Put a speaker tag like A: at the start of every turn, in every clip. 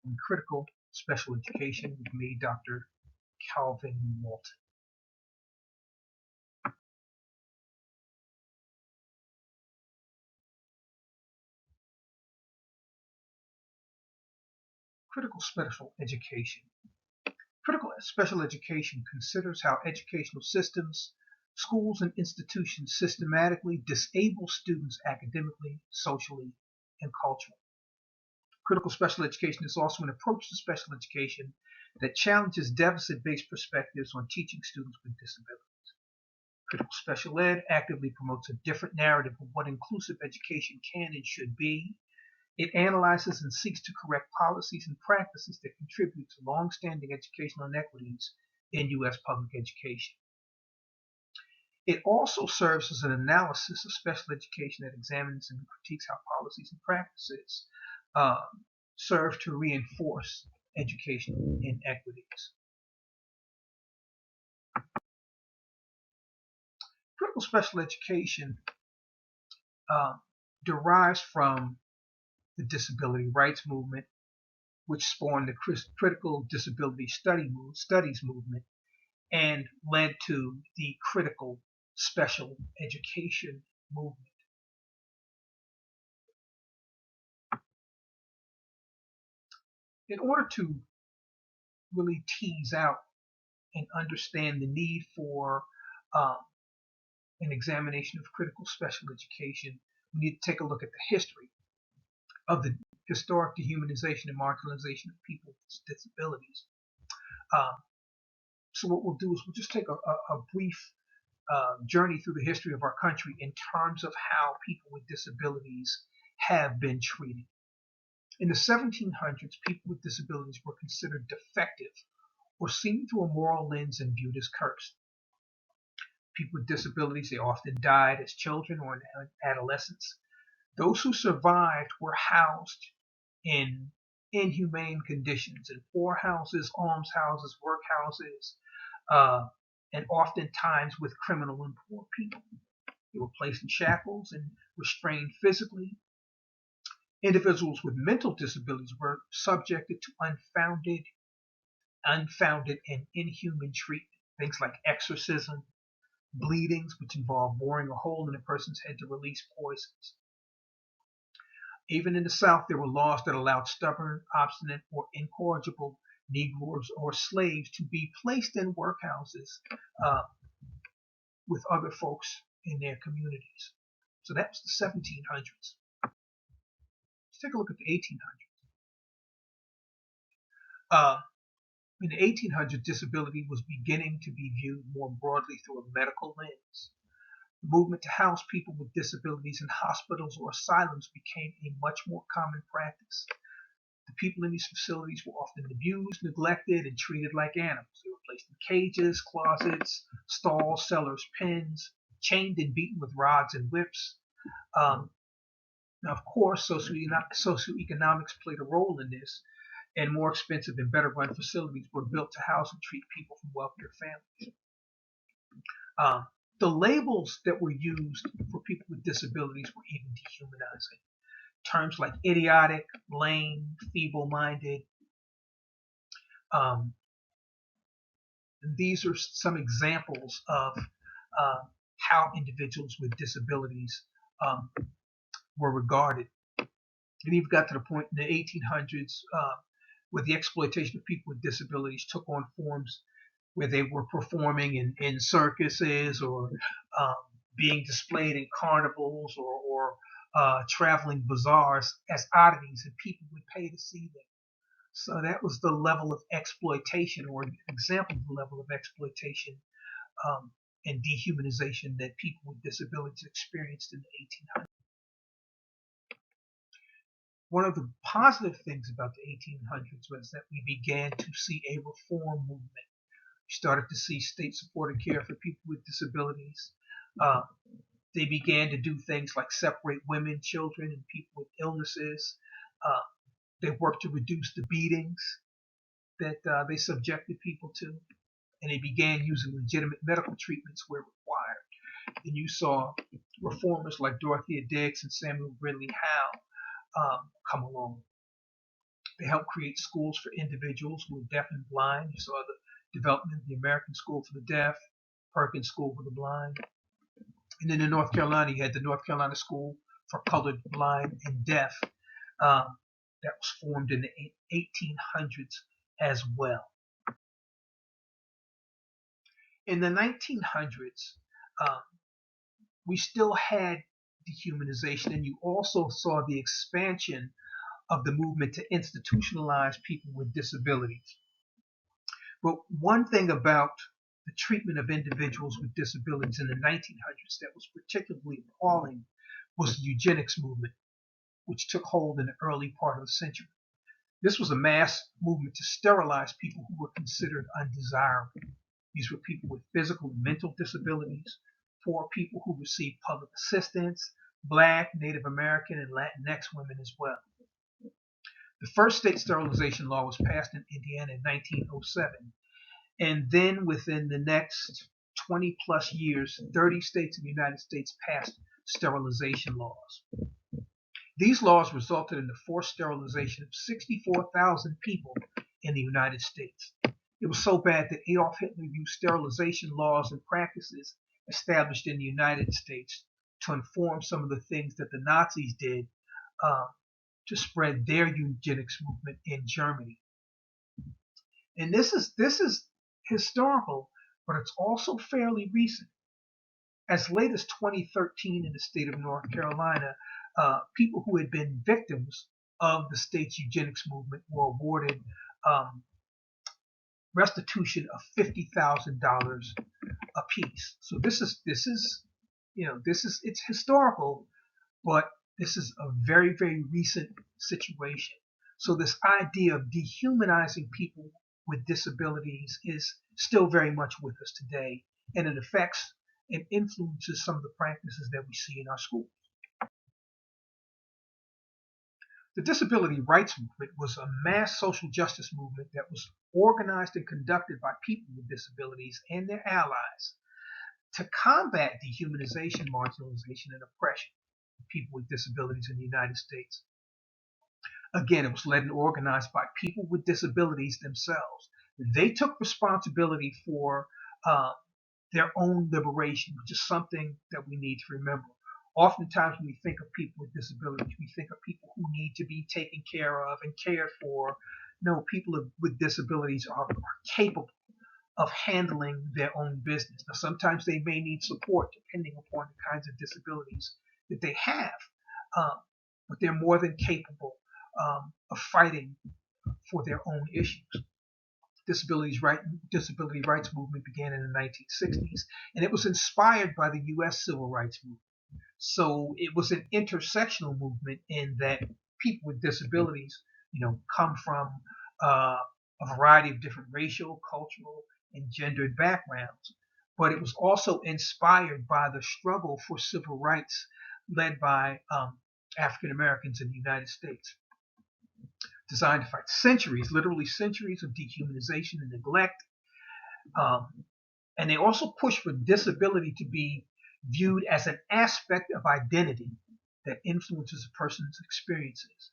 A: on critical special education with me, Dr. Calvin Walton. Critical special education. Critical special education considers how educational systems, schools, and institutions systematically disable students academically, socially, and culturally. Critical special education is also an approach to special education that challenges deficit-based perspectives on teaching students with disabilities. Critical special ed actively promotes a different narrative of what inclusive education can and should be. It analyzes and seeks to correct policies and practices that contribute to long-standing educational inequities in U.S. public education. It also serves as an analysis of special education that examines and critiques how policies and practices uh, serve to reinforce educational inequities. Critical special education uh, derives from the disability rights movement, which spawned the critical disability studies movement and led to the critical special education movement. In order to really tease out and understand the need for um, an examination of critical special education, we need to take a look at the history of the historic dehumanization and marginalization of people with disabilities. Um, so what we'll do is we'll just take a brief journey through the history of our country in terms of how people with disabilities have been treated. In the 1700s, people with disabilities were considered defective or seen through a moral lens and viewed as cursed. People with disabilities, they often died as children or in adolescence. Those who survived were housed in inhumane conditions in poorhouses, almshouses, workhouses, and oftentimes with criminal and poor people. They were placed in shackles and restrained physically. Individuals with mental disabilities were subjected to unfounded and inhuman treatment. Things like exorcism, bleedings, which involve boring a hole in a person's head to release poisons. Even in the South, there were laws that allowed stubborn, obstinate, or incorrigible Negroes or slaves to be placed in workhouses uh, with other folks in their communities. So that was the 1700s. Let's take a look at the 1800s. In the 1800s, disability was beginning to be viewed more broadly through a medical lens. The movement to house people with disabilities in hospitals or asylums became a much more common practice. The people in these facilities were often abused, neglected, and treated like animals. They were placed in cages, closets, stalls, cellars, pens, chained and beaten with rods and whips. Um, Now, of course, socioeconomics played a role in this, and more expensive and better run facilities were built to house and treat people from wealthier families. Um, the labels that were used for people with disabilities were even dehumanizing. Terms like idiotic, lame, feeble-minded. Um, these are some examples of how individuals with disabilities um, were regarded. And even got to the point in the 1800s where the exploitation of people with disabilities took on forms where they were performing in circuses or um, being displayed in carnivals or traveling bazaars as oddities, and people would pay to see them. So that was the level of exploitation, or an example of the level of exploitation um, and dehumanization that people with disabilities experienced in the 1800s. One of the positive things about the 1800s was that we began to see a reform movement. We started to see state-supported care for people with disabilities. Uh, they began to do things like separate women, children, and people with illnesses. Uh, they worked to reduce the beatings that they subjected people to, and they began using legitimate medical treatments where required. And you saw reformers like Dorothea Dix and Samuel Ridley Howe come along. They helped create schools for individuals who were deaf and blind. You saw the development of the American School for the Deaf, Perkins School for the Blind. And then in North Carolina, you had the North Carolina School for Colored, Blind, and Deaf that was formed in the 1800s as well. In the 1900s, um, we still had dehumanization, and you also saw the expansion of the movement to institutionalize people with disabilities. But one thing about the treatment of individuals with disabilities in the 1900s that was particularly appalling was the eugenics movement, which took hold in the early part of the century. This was a mass movement to sterilize people who were considered undesirable. These were people with physical and mental disabilities, poor people who received public assistance, Black, Native American, and Latinx women as well. The first state sterilization law was passed in Indiana in 1907, and then within the next 20 plus years, 30 states in the United States passed sterilization laws. These laws resulted in the forced sterilization of 64,000 people in the United States. It was so bad that Adolf Hitler used sterilization laws and practices established in the United States to inform some of the things that the Nazis did to spread their eugenics movement in Germany. And this is historical, but it's also fairly recent. As late as 2013 in the state of North Carolina, people who had been victims of the state's eugenics movement were awarded restitution of $50,000 apiece. So this is it's historical, but this is a very, very recent situation. So this idea of dehumanizing people with disabilities is still very much with us today, and it affects and influences some of the practices that we see in our schools. The disability rights movement was a mass social justice movement that was organized and conducted by people with disabilities and their allies to combat dehumanization, marginalization, and oppression of people with disabilities in the United States. Again, it was led and organized by people with disabilities themselves. They took responsibility for their own liberation, which is something that we need to remember. Oftentimes, when we think of people with disabilities, we think of people who need to be taken care of and cared for. No, people with disabilities are capable of handling their own business. Now, sometimes they may need support depending upon the kinds of disabilities that they have, but they're more than capable of fighting for their own issues. Disability rights movement began in the 1960s, and it was inspired by the U.S. Civil Rights Movement. So it was an intersectional movement in that people with disabilities, come from a variety of different racial, cultural, and gendered backgrounds. But it was also inspired by the struggle for civil rights led by African Americans in the United States, designed to fight centuries, literally centuries of dehumanization and neglect. And they also pushed for disability to be viewed as an aspect of identity that influences a person's experiences,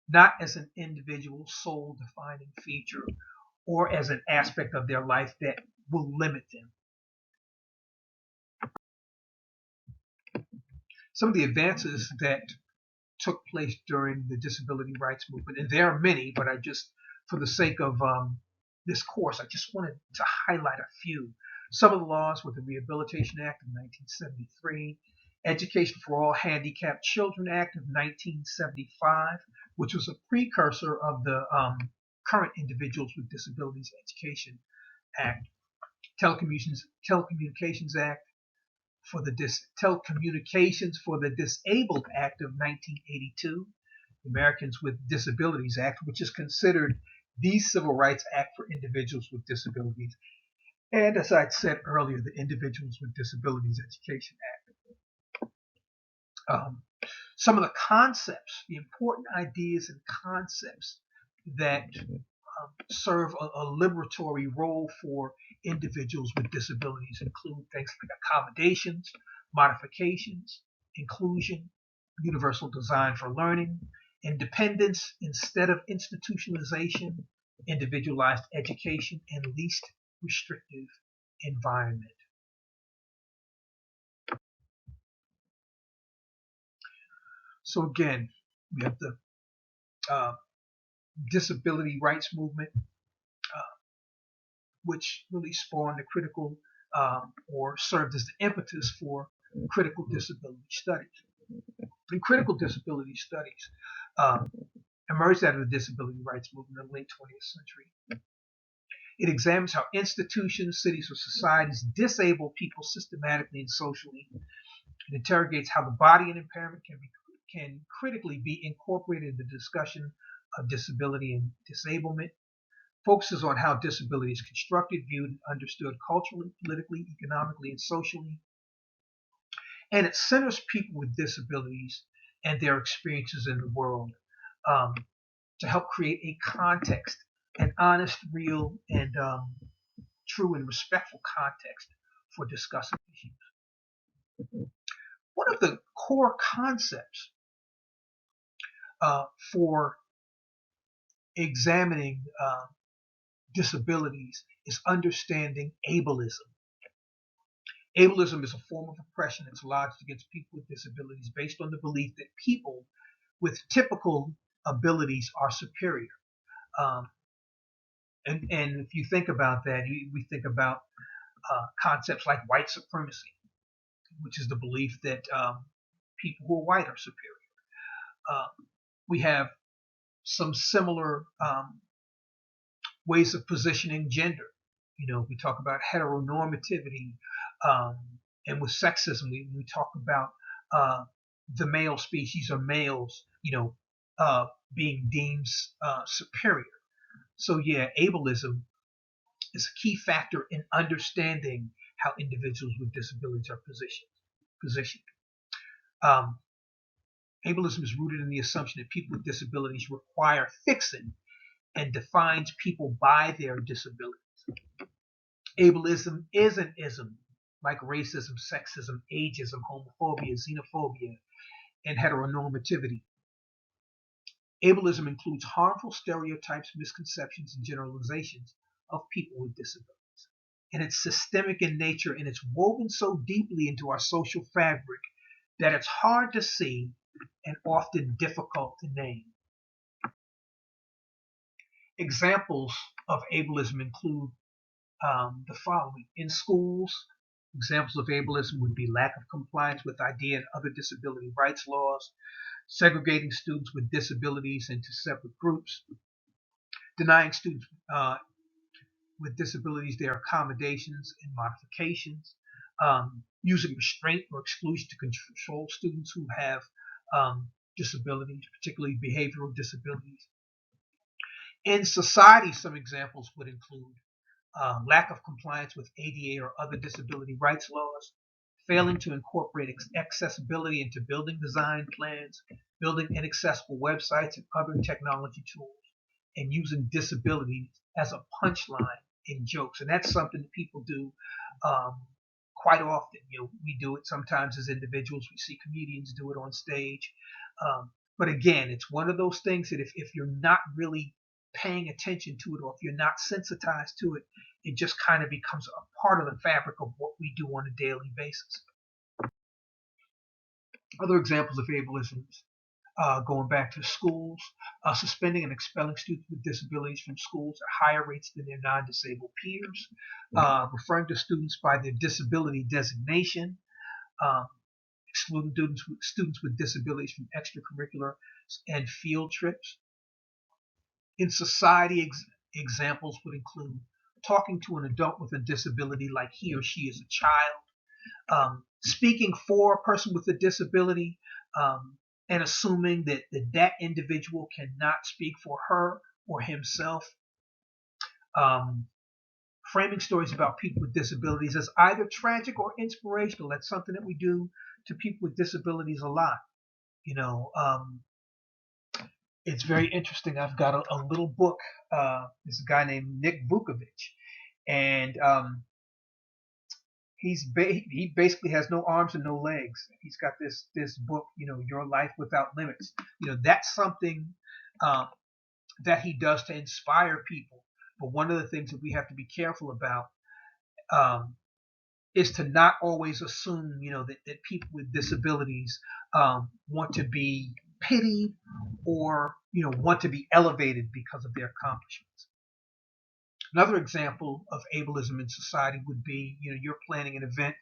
A: not as an individual soul-defining feature or as an aspect of their life that will limit them. Some of the advances that took place during the disability rights movement, and there are many, but for the sake of this course, I just wanted to highlight a few. Some of the laws were the Rehabilitation Act of 1973, Education for All Handicapped Children Act of 1975, which was a precursor of the current Individuals with Disabilities Education Act, Telecommunications Act for the Telecommunications for the Disabled Act of 1982, the Americans with Disabilities Act, which is considered the Civil Rights Act for individuals with disabilities, and as I said earlier, the Individuals with Disabilities Education Act. Some of the concepts, the important ideas and concepts that serve a liberatory role for individuals with disabilities include things like accommodations, modifications, inclusion, universal design for learning, independence instead of institutionalization, individualized education, and least restrictive environment. So again, we have the uh, disability rights movement, which really spawned the critical or served as the impetus for critical disability studies. And critical disability studies um, emerged out of the disability rights movement in the late 20th century. It examines how institutions, cities, or societies disable people systematically and socially. It interrogates how the body and impairment can critically be incorporated in the discussion of disability and disablement. Focuses on how disability is constructed, viewed, and understood culturally, politically, economically, and socially. And it centers people with disabilities and their experiences in the world um, to help create a context, an honest, real, and true and respectful context for discussing issues. One of the core concepts for examining disabilities is understanding ableism. Ableism is a form of oppression that's lodged against people with disabilities based on the belief that people with typical abilities are superior. Um, and if you think about that, we think about concepts like white supremacy, which is the belief that people who are white are superior. Uh, we have some similar ways of positioning gender. You know, we talk about heteronormativity, um, and with sexism, we talk about uh, the male species or males, being deemed superior. So yeah, ableism is a key factor in understanding how individuals with disabilities are positioned. Um, Ableism is rooted in the assumption that people with disabilities require fixing and defines people by their disability. Ableism is an ism like racism, sexism, ageism, homophobia, xenophobia, and heteronormativity. Ableism includes harmful stereotypes, misconceptions, and generalizations of people with disabilities. And it's systemic in nature and it's woven so deeply into our social fabric that it's hard to see and often difficult to name. Examples of ableism include the following. In schools, examples of ableism would be lack of compliance with ID and other disability rights laws, segregating students with disabilities into separate groups, denying students with disabilities their accommodations and modifications, using restraint or exclusion to control students who have disabilities, particularly behavioral disabilities. In society, some examples would include lack of compliance with ADA or other disability rights laws, failing to incorporate accessibility into building design plans, building inaccessible websites and other technology tools, and using disability as a punchline in jokes. And that's something that people do quite often. You know, we do it sometimes as individuals. We see comedians do it on stage. But again, it's one of those things that if you're not really paying attention to it, or if you're not sensitized to it, it just kind of becomes a part of the fabric of what we do on a daily basis. Other examples of ableism, going back to schools, suspending and expelling students with disabilities from schools at higher rates than their non-disabled peers, referring to students by their disability designation, um, excluding students with disabilities from extracurricular and field trips. In society, examples would include talking to an adult with a disability like he or she is a child, speaking for a person with a disability, and assuming that individual cannot speak for her or himself, framing stories about people with disabilities as either tragic or inspirational. That's something that we do to people with disabilities a lot. You know, it's very interesting. I've got a little book. There's a guy named Nick Vukovic, and he basically has no arms and no legs. He's got this book, Your Life Without Limits. That's something um, that he does to inspire people. But one of the things that we have to be careful about um, is to not always assume, that people with disabilities want to be pitied or, want to be elevated because of their accomplishments. Another example of ableism in society would be, you're planning an event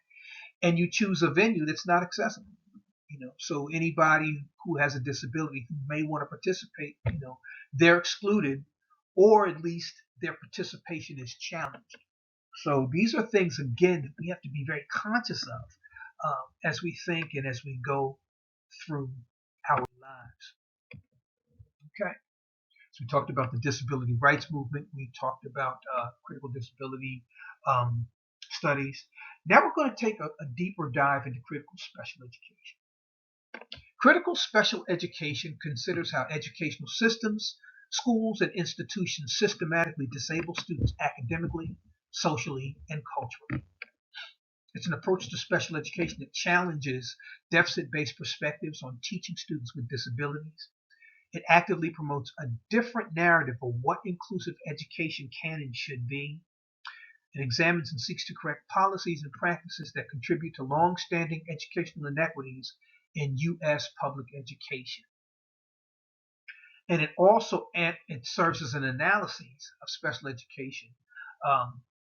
A: and you choose a venue that's not accessible. So anybody who has a disability who may want to participate, they're excluded, or at least their participation is challenged. So these are things, again, that we have to be very conscious of as we think and as we go through our lives. Okay. So we talked about the disability rights movement. We talked about critical disability um, studies. Now we're going to take a deeper dive into critical special education. Critical special education considers how educational systems, schools, and institutions systematically disable students academically, socially, and culturally. It's an approach to special education that challenges deficit-based perspectives on teaching students with disabilities. It actively promotes a different narrative of what inclusive education can and should be. It examines and seeks to correct policies and practices that contribute to long-standing educational inequities in U.S. public education. And it serves as an analysis of special education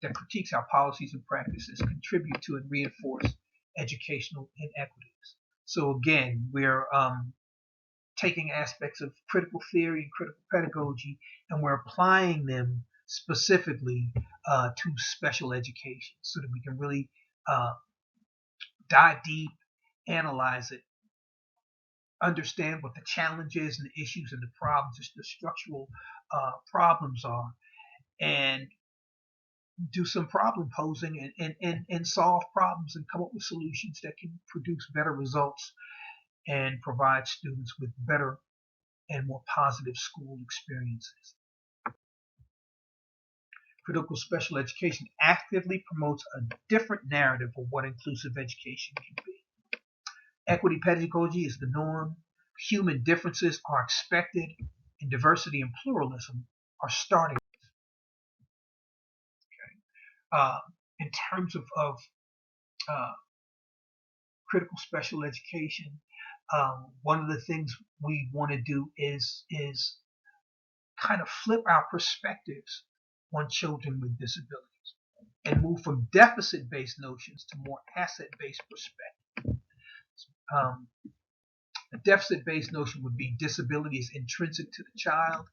A: that critiques how policies and practices contribute to and reinforce educational inequities. So again, we're taking aspects of critical theory and critical pedagogy, and we're applying them specifically to special education so that we can really dive deep, analyze it, understand what the challenges and the issues and the problems, the structural problems are, and do some problem posing and solve problems and come up with solutions that can produce better results and provide students with better and more positive school experiences. Critical special education actively promotes a different narrative of what inclusive education can be. Equity pedagogy is the norm, human differences are expected, and diversity and pluralism are starting. Uh, in terms of uh, critical special education, one of the things we want to do is kind of flip our perspectives on children with disabilities and move from deficit-based notions to more asset-based perspectives. Um, a deficit-based notion would be disability is intrinsic to the child.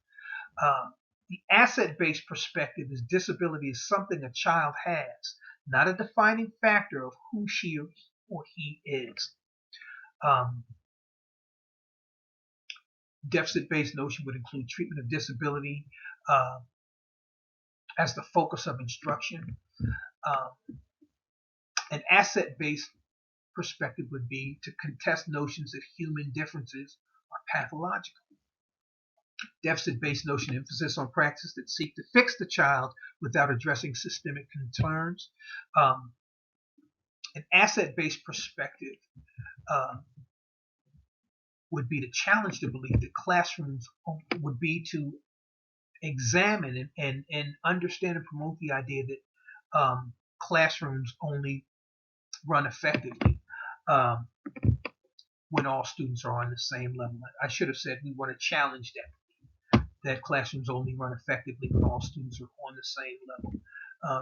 A: The asset-based perspective is disability is something a child has, not a defining factor of who she or he is. Deficit-based notion would include treatment of disability as the focus of instruction. An asset-based perspective would be to contest notions that human differences are pathological. Deficit-based notion emphasis on practices that seek to fix the child without addressing systemic concerns. An asset-based perspective would be to challenge the belief that classrooms would be to examine and understand and promote the idea that classrooms only run effectively when all students are on the same level. I should have said we want to challenge that classrooms only run effectively when all students are on the same level,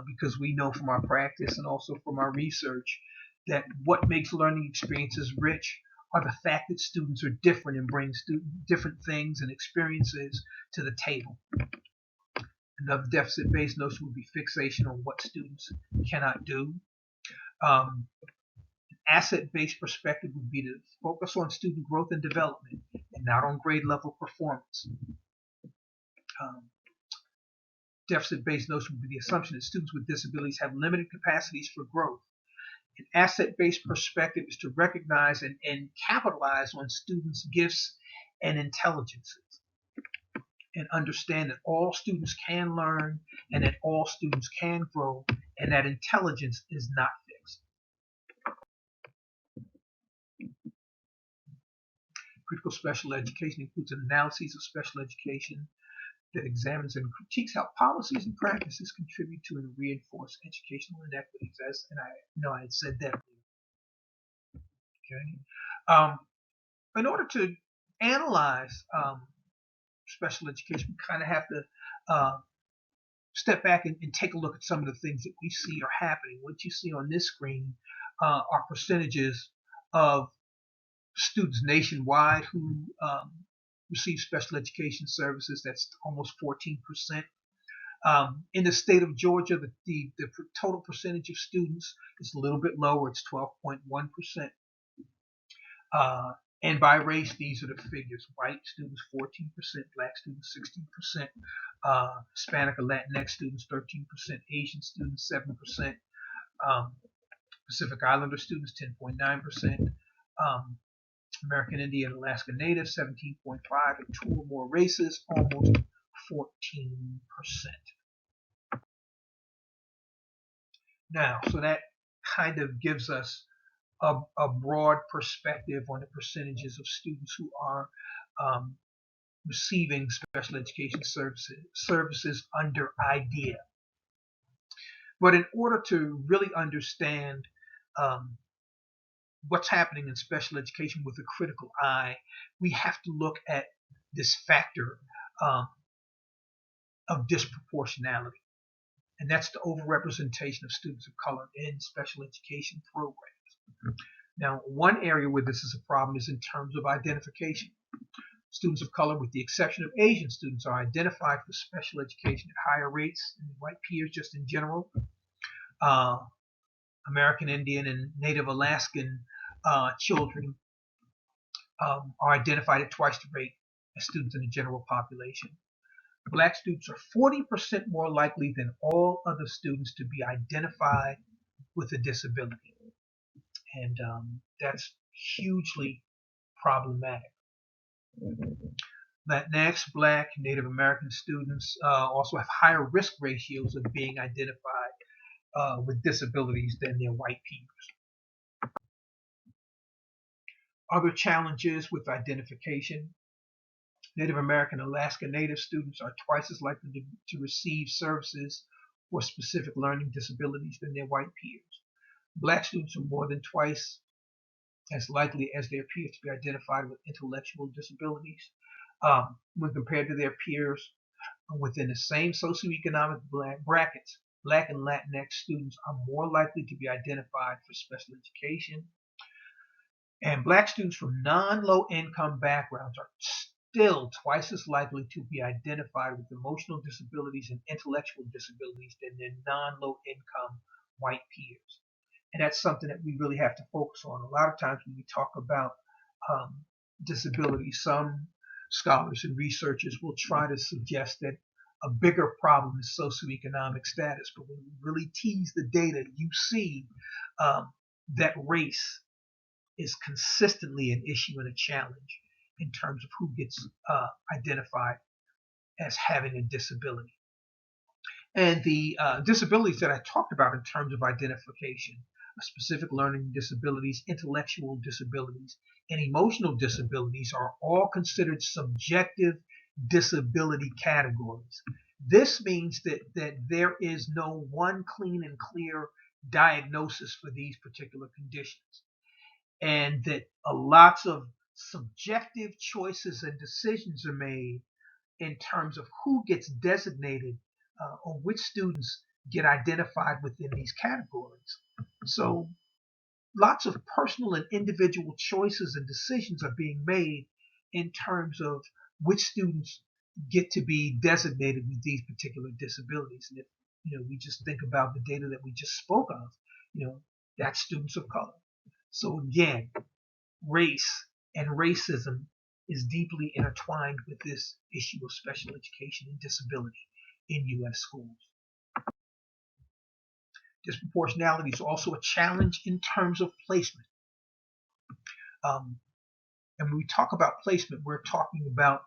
A: because we know from our practice and also from our research that what makes learning experiences rich are the fact that students are different and bring different things and experiences to the table. Another deficit-based notion would be fixation on what students cannot do. Um, Asset-based perspective would be to focus on student growth and development and not on grade level performance. Deficit-based notion would be the assumption that students with disabilities have limited capacities for growth. An asset-based perspective is to recognize and capitalize on students' gifts and intelligences and understand that all students can learn and that all students can grow and that intelligence is not fixed. Critical special education includes an analysis of special education that examines and critiques how policies and practices contribute to and reinforce educational inequities. And I know I had said that. Okay. In order to analyze special education, we kind of have to step back and take a look at some of the things that we see are happening. What you see on this screen are percentages of students nationwide who receive special education services. That's almost 14%. In the state of Georgia, the total percentage of students is a little bit lower. It's 12.1%. And by race, these are the figures. White students, 14%, black students, 16%, Hispanic or Latinx students, 13%, Asian students, 7%, Pacific Islander students, 10.9%, American Indian and Alaska Native, 17.5%, and two or more races, almost 14%. Now, so that kind of gives us a broad perspective on the percentages of students who are receiving special education services under IDEA. But in order to really understand what's happening in special education with a critical eye, we have to look at this factor of disproportionality. And that's the overrepresentation of students of color in special education programs. Now, one area where this is a problem is in terms of identification. Students of color, with the exception of Asian students, are identified for special education at higher rates than white peers just in general. American Indian and Native Alaskan children are identified at twice the rate as students in the general population. Black students are 40% more likely than all other students to be identified with a disability. And that's hugely problematic. Latinx, Black, Native American students also have higher risk ratios of being identified with disabilities than their white peers. Other challenges with identification: Native American and Alaska Native students are twice as likely to receive services for specific learning disabilities than their white peers. Black students are more than twice as likely as their peers to be identified with intellectual disabilities. When compared to their peers within the same socioeconomic brackets, Black and Latinx students are more likely to be identified for special education. And Black students from non-low income backgrounds are still twice as likely to be identified with emotional disabilities and intellectual disabilities than their non-low income white peers. And that's something that we really have to focus on. A lot of times when we talk about disability, some scholars and researchers will try to suggest that a bigger problem is socioeconomic status. But when you really tease the data, you see that race is consistently an issue and a challenge in terms of who gets identified as having a disability. And the disabilities that I talked about in terms of identification, specific learning disabilities, intellectual disabilities, and emotional disabilities, are all considered subjective disability categories. This means that there is no one clean and clear diagnosis for these particular conditions, and that lots of subjective choices and decisions are made in terms of who gets designated or which students get identified within these categories. So lots of personal and individual choices and decisions are being made in terms of which students get to be designated with these particular disabilities. And if we just think about the data that we just spoke of, that's students of color. So again, race and racism is deeply intertwined with this issue of special education and disability in U.S. schools. Disproportionality is also a challenge in terms of placement. And when we talk about placement, we're talking about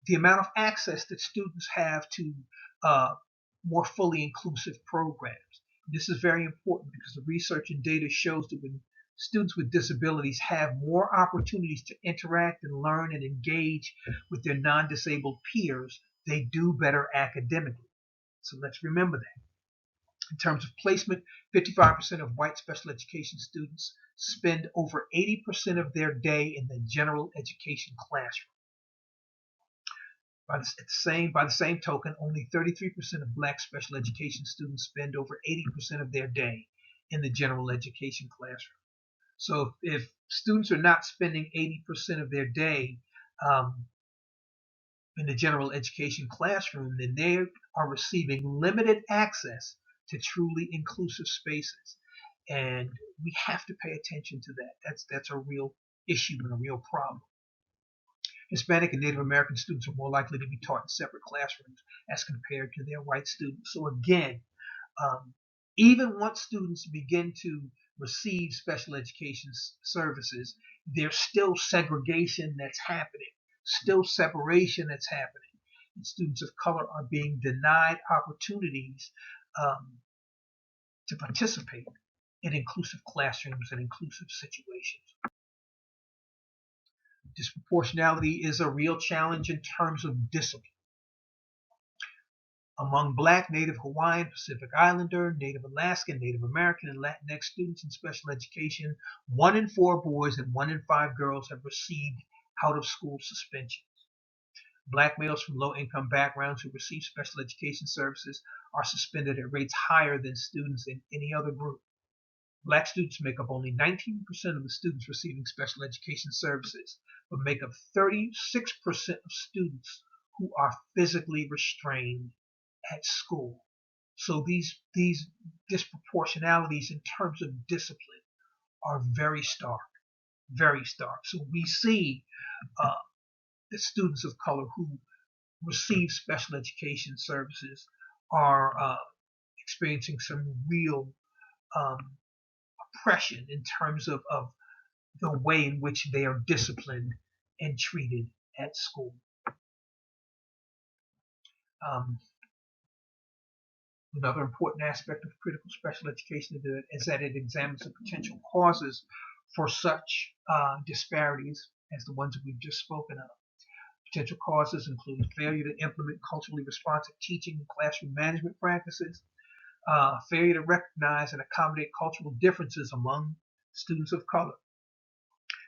A: the amount of access that students have to more fully inclusive programs. This is very important because the research and data shows that when students with disabilities have more opportunities to interact and learn and engage with their non-disabled peers, they do better academically. So let's remember that. In terms of placement, 55% of white special education students spend over 80% of their day in the general education classroom. By the same token, only 33% of black special education students spend over 80% of their day in the general education classroom. So if students are not spending 80% of their day in the general education classroom, then they are receiving limited access to truly inclusive spaces. And we have to pay attention to that. That's a real issue and a real problem. Hispanic and Native American students are more likely to be taught in separate classrooms as compared to their white students. So again, even once students begin to receive special education services, there's still segregation that's happening, still separation that's happening. And students of color are being denied opportunities to participate in inclusive classrooms and inclusive situations. Disproportionality is a real challenge in terms of discipline. Among Black, Native Hawaiian, Pacific Islander, Native Alaskan, Native American, and Latinx students in special education, 1 in 4 boys and 1 in 5 girls have received out-of-school suspensions. Black males from low-income backgrounds who receive special education services are suspended at rates higher than students in any other group. Black students make up only 19% of the students receiving special education services, but make up 36% of students who are physically restrained at school. So these disproportionalities in terms of discipline are very stark, very stark. So we see that students of color who receive special education services are experiencing some real oppression in terms of the way in which they are disciplined and treated at school. Another important aspect of critical special education is that it examines the potential causes for such disparities as the ones that we've just spoken of. Potential causes include failure to implement culturally responsive teaching and classroom management practices, failure to recognize and accommodate cultural differences among students of color,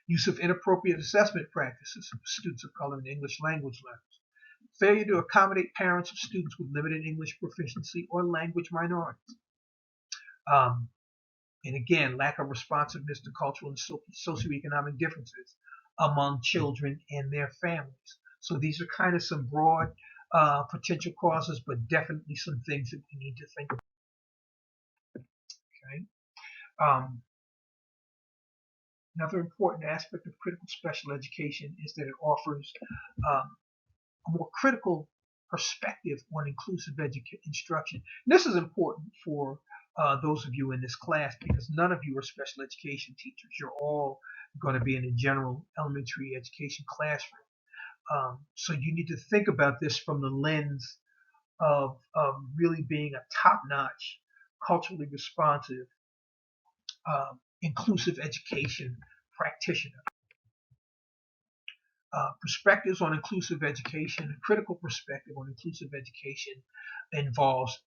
A: use of inappropriate assessment practices for students of color and English language learners, failure to accommodate parents of students with limited English proficiency or language minorities, and again, lack of responsiveness to cultural and socioeconomic differences among children and their families. So these are kind of some broad potential causes, but definitely some things that we need to think about. Okay. Another important aspect of critical special education is that it offers a more critical perspective on inclusive instruction. And this is important for those of you in this class because none of you are special education teachers. You're all going to be in a general elementary education classroom. So you need to think about this from the lens of really being a top-notch, culturally responsive, inclusive education practitioner. Perspectives on inclusive education, a critical perspective on inclusive education involves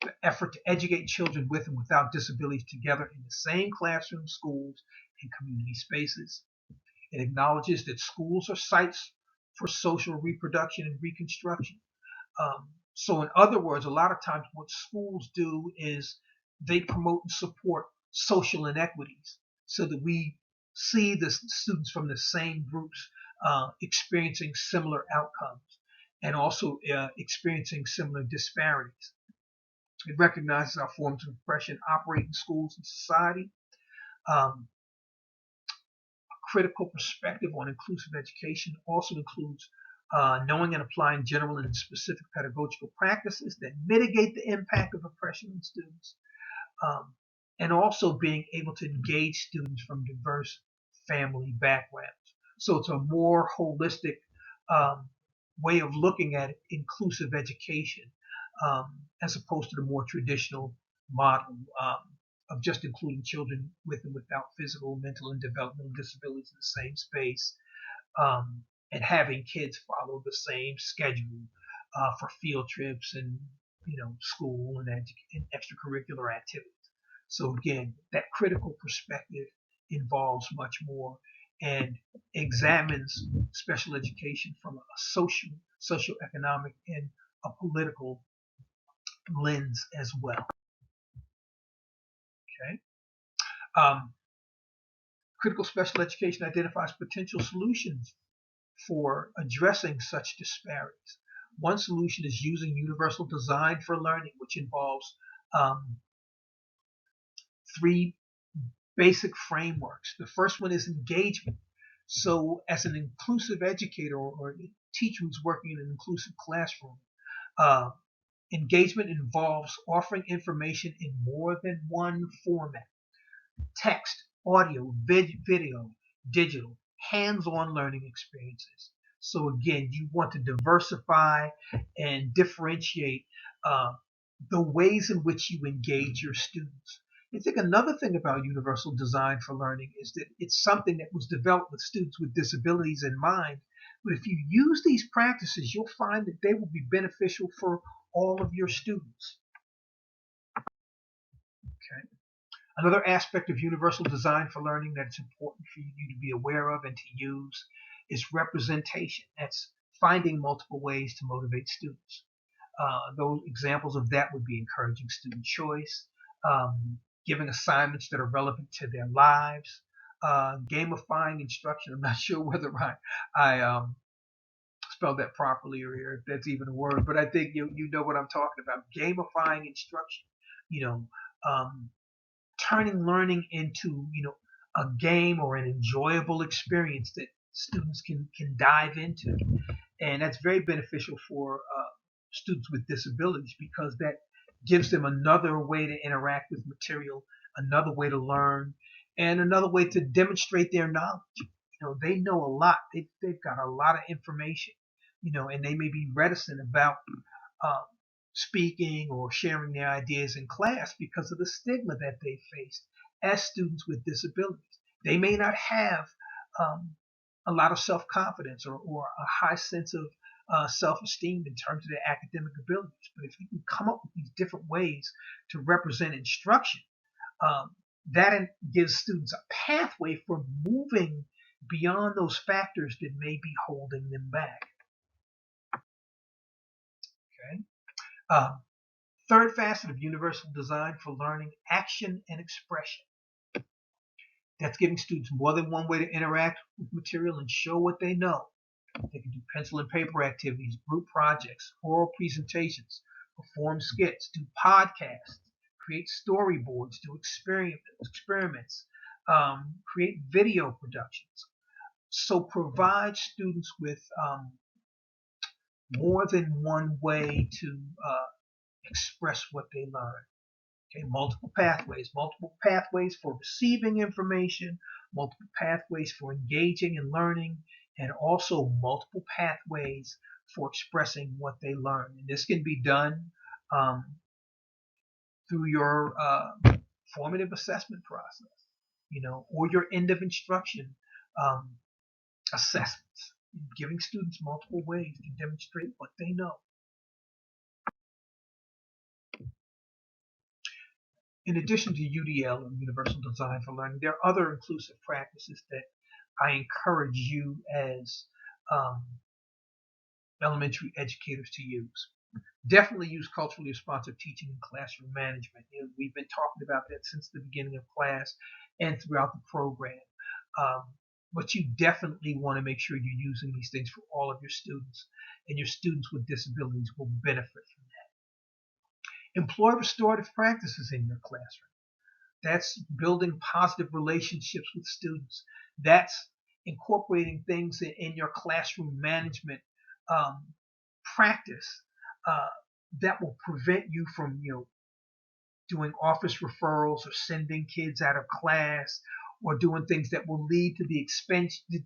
A: the effort to educate children with and without disabilities together in the same classroom, schools, and community spaces. It acknowledges that schools are sites for social reproduction and reconstruction. So in other words, a lot of times what schools do is they promote and support social inequities so that we see the students from the same groups experiencing similar outcomes and also experiencing similar disparities. It recognizes how forms of oppression operate in schools and society. A critical perspective on inclusive education also includes knowing and applying general and specific pedagogical practices that mitigate the impact of oppression on students, and also being able to engage students from diverse family backgrounds. So it's a more holistic way of looking at inclusive education as opposed to the more traditional model of just including children with and without physical, mental, and developmental disabilities in the same space, and having kids follow the same schedule for field trips and school and extracurricular activities. So again, that critical perspective involves much more and examines special education from a socioeconomic, and a political lens as well. Okay. Um, Critical special education identifies potential solutions for addressing such disparities. One solution is using universal design for learning, which involves um, three basic frameworks. The first one is engagement. So, as an inclusive educator or a teacher who's working in an inclusive classroom, uh, engagement involves offering information in more than one format: text, audio, video, digital, hands-on learning experiences. So again, you want to diversify and differentiate uh, the ways in which you engage your students. I think another thing about universal design for learning is that it's something that was developed with students with disabilities in mind. But if you use these practices, you'll find that they will be beneficial for all of your students. Okay. Another aspect of universal design for learning that it's important for you to be aware of and to use is representation. That's finding multiple ways to motivate students. Those examples of that would be encouraging student choice, giving assignments that are relevant to their lives, gamifying instruction. I'm not sure whether I spelled that properly or if that's even a word, but I think you know what I'm talking about. Gamifying instruction. You know, um, turning learning into a game or an enjoyable experience that students can dive into, and that's very beneficial for students with disabilities because that gives them another way to interact with material, another way to learn, and another way to demonstrate their knowledge. They know a lot. They've got a lot of information, and they may be reticent about um, speaking or sharing their ideas in class because of the stigma that they faced as students with disabilities. They may not have um, a lot of self-confidence or a high sense of self-esteem in terms of their academic abilities. But if you can come up with these different ways to represent instruction, um, that gives students a pathway for moving beyond those factors that may be holding them back. Okay. Third facet of universal design for learning: action and expression. That's giving students more than one way to interact with material and show what they know. They can do pencil and paper activities, group projects, oral presentations, perform skits, do podcasts, create storyboards, do experiments, create video productions. So provide students with more than one way to express what they learn. Okay, multiple pathways for receiving information, multiple pathways for engaging and learning, and also multiple pathways for expressing what they learn. And this can be done um, through your formative assessment process, or your end of instruction um, assessments, giving students multiple ways to demonstrate what they know. In addition to UDL, or Universal Design for Learning, there are other inclusive practices that I encourage you as um, elementary educators to use. Definitely use culturally responsive teaching and classroom management. We've been talking about that since the beginning of class and throughout the program. Um, but you definitely want to make sure you're using these things for all of your students, and your students with disabilities will benefit from that. Employ restorative practices in your classroom. That's building positive relationships with students. That's incorporating things in your classroom management um, practice uh, that will prevent you from, doing office referrals or sending kids out of class or doing things that will lead to the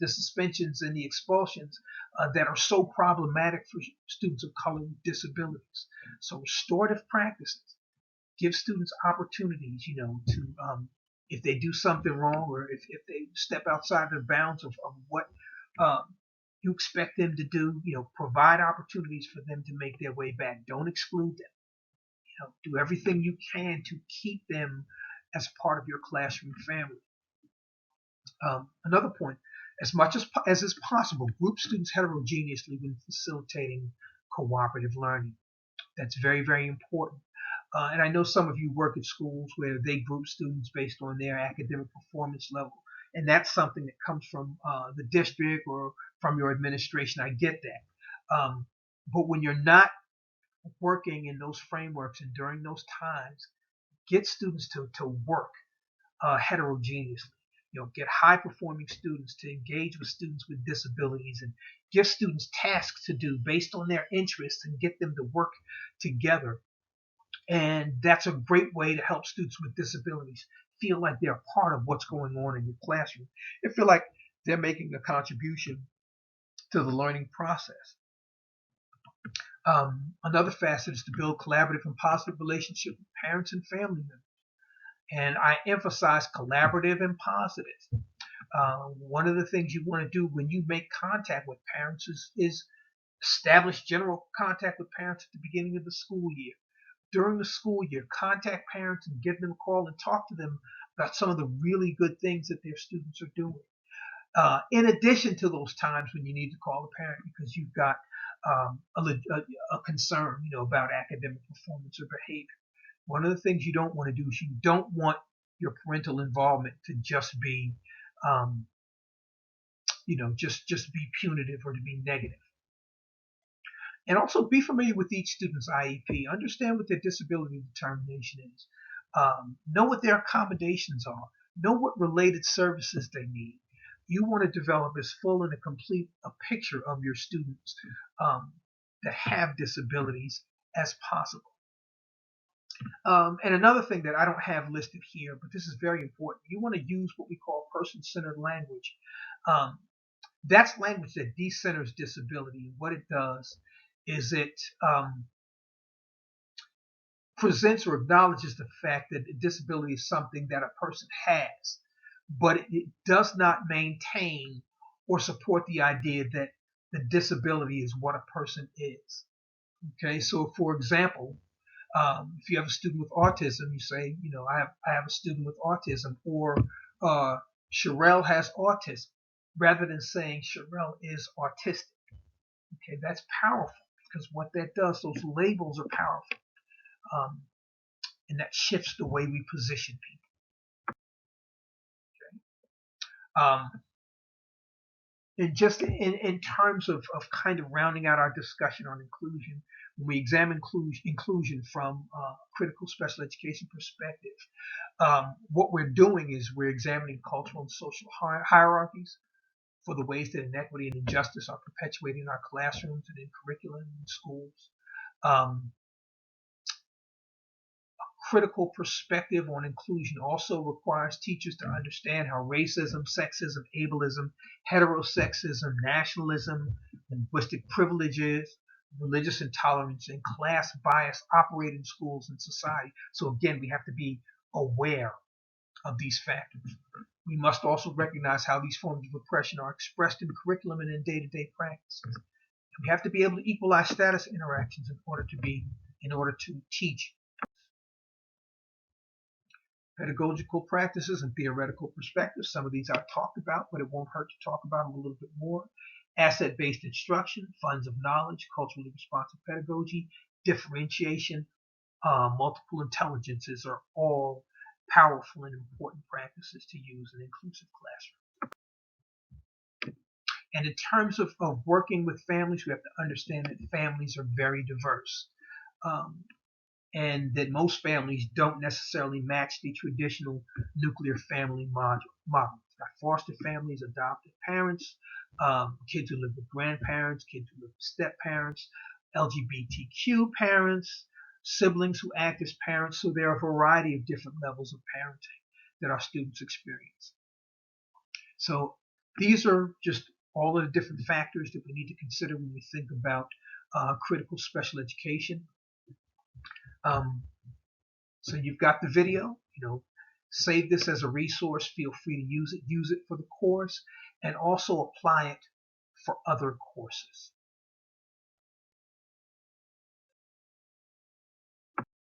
A: suspensions and the expulsions that are so problematic for students of color with disabilities. So restorative practices. Give students opportunities, to if they do something wrong, or if they step outside the bounds of what um, you expect them to do, provide opportunities for them to make their way back. Don't exclude them. Do everything you can to keep them as part of your classroom family. Another point, as much as is possible, group students heterogeneously when facilitating cooperative learning. That's very, very important. And I know some of you work at schools where they group students based on their academic performance level. And that's something that comes from the district or from your administration. I get that. But when you're not working in those frameworks and during those times, get students to work heterogeneously. Get high performing students to engage with students with disabilities and give students tasks to do based on their interests and get them to work together. And that's a great way to help students with disabilities feel like they're part of what's going on in your classroom and feel like they're making a contribution to the learning process. Another facet is to build collaborative and positive relationships with parents and family members. And I emphasize collaborative and positive. One of the things you want to do when you make contact with parents is establish general contact with parents at the beginning of the school year. During the school year, contact parents and give them a call and talk to them about some of the really good things that their students are doing. In addition to those times when you need to call a parent because you've got a concern, about academic performance or behavior. One of the things you don't want to do is you don't want your parental involvement to just be, just be punitive or to be negative. And also be familiar with each student's IEP. Understand what their disability determination is. Know what their accommodations are. Know what related services they need. You want to develop as full and a complete a picture of your students that have disabilities as possible. And another thing that I don't have listed here, but this is very important, you want to use what we call person-centered language. That's language that decenters disability. And what it does is it presents or acknowledges the fact that disability is something that a person has, but it does not maintain or support the idea that the disability is what a person is. Okay, so for example, if you have a student with autism, you say, I have a student with autism, or Sherelle has autism, rather than saying Sherelle is autistic. Okay, that's powerful because what that does, those labels are powerful, and that shifts the way we position people. Okay? And just in terms of kind of rounding out our discussion on inclusion, when we examine inclusion from a critical special education perspective, what we're doing is we're examining cultural and social hierarchies for the ways that inequity and injustice are perpetuated in our classrooms and in curriculum in schools. Critical perspective on inclusion also requires teachers to understand how racism, sexism, ableism, heterosexism, nationalism, linguistic privileges, religious intolerance, and class bias operate in schools and society. So again, we have to be aware of these factors. We must also recognize how these forms of oppression are expressed in curriculum and in day-to-day practices. We have to be able to equalize status interactions in order to teach. Pedagogical practices and theoretical perspectives. Some of these I've talked about, but it won't hurt to talk about them a little bit more. Asset-based instruction, funds of knowledge, culturally responsive pedagogy, differentiation, multiple intelligences are all powerful and important practices to use in inclusive classrooms. And in terms of working with families, we have to understand that families are very diverse. And that most families don't necessarily match the traditional nuclear family model. You've got foster families, adoptive parents, kids who live with grandparents, kids who live with step-parents, LGBTQ parents, siblings who act as parents. So there are a variety of different levels of parenting that our students experience. So these are just all of the different factors that we need to consider when we think about critical special education. So you've got the video, save this as a resource. Feel free to use it for the course, and also apply it for other courses.